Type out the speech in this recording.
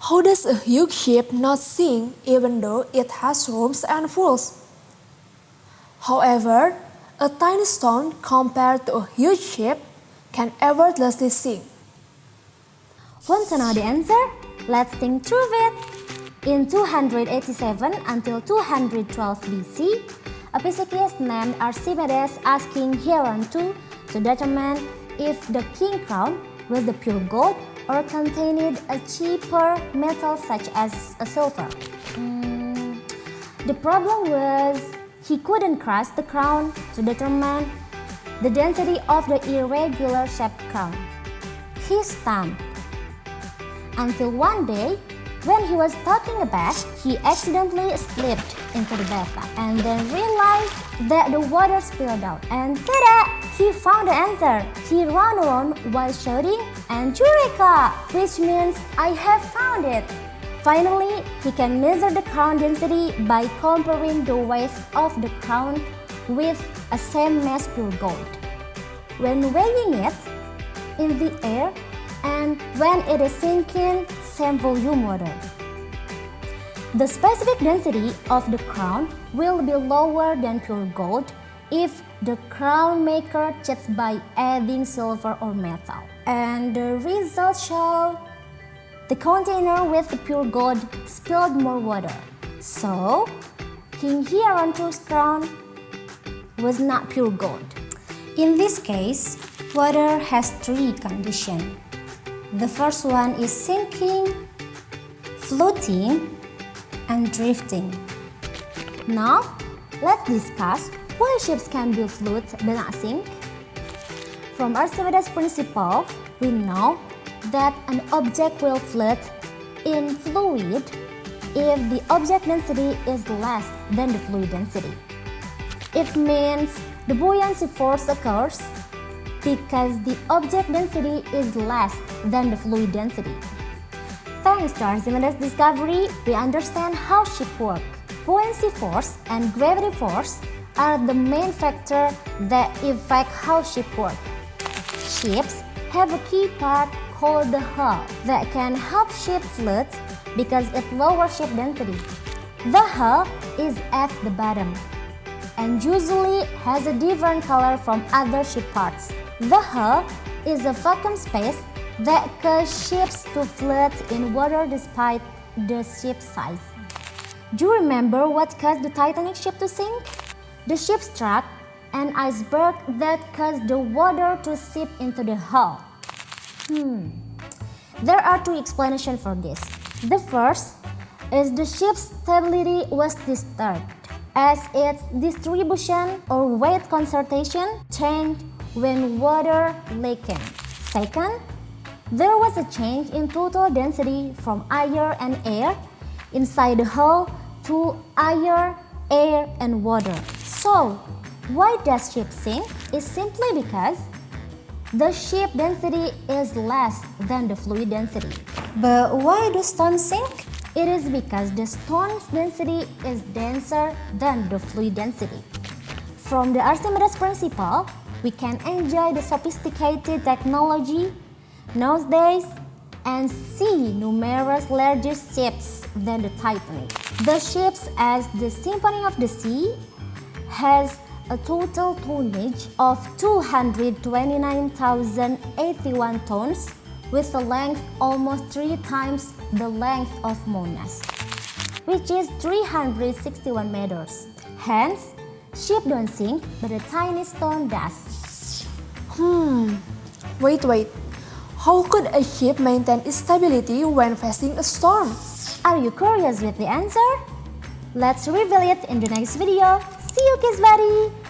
How does a huge ship not sink even though it has rooms and fuels? However, a tiny stone compared to a huge ship can effortlessly sink. Want to know the answer? Let's think through it. In 287 until 212 BC, a physicist named Archimedes asking Hieron to determine if the king crown was the pure gold or contained a cheaper metal such as a silver. The problem was he couldn't crush the crown to determine the density of the irregular shaped crown. He stunned until one day, when he was taking a bath, he accidentally slipped into the bathtub and then realized that the water spilled out. And ta-da! He found the answer. He ran around while shouting, and Eureka! Which means, I have found it. Finally, he can measure the crown density by comparing the weight of the crown with a same mass pure gold. When weighing it in the air and when it is sinking, same volume water. The specific density of the crown will be lower than pure gold if the crown maker checks by adding silver or metal. And the results show the container with the pure gold spilled more water. So, King Hieron's crown was not pure gold. In this case, water has three conditions. The first one is sinking, floating, and drifting. Now, let's discuss why ships can be float but not sink. From Archimedes' principle, we know that an object will float in fluid if the object density is less than the fluid density. It means the buoyancy force occurs because the object density is less than the fluid density. Thanks to Archimedes' discovery, we understand how ships work. Buoyancy force and gravity force are the main factors that affect how ships work. Ships have a key part called the hull that can help ships float because it lowers ship density. The hull is at the bottom and usually has a different color from other ship parts. The hull is a vacuum space that causes ships to float in water despite the ship's size. Do you remember what caused the Titanic ship to sink? The ship struck an iceberg that caused the water to seep into the hull. There are two explanations for this. The first is the ship's stability was disturbed as its distribution or weight concentration changed when water leaked. Second, there was a change in total density from air and air inside the hull to air, air, and water. So, why does ship sink? It's simply because the ship density is less than the fluid density. But why do stones sink? It is because the stone's density is denser than the fluid density. From the Archimedes principle, we can enjoy the sophisticated technology nowadays and see numerous larger ships than the Titanic. The ships as the Symphony of the Sea has a total tonnage of 229,081 tons with a length almost 3 times the length of Mona's, which is 361 meters. Hence, ship don't sink, but a tiny stone does. Wait. How could a ship maintain its stability when facing a storm? Are you curious with the answer? Let's reveal it in the next video. See you, Kids Buddy!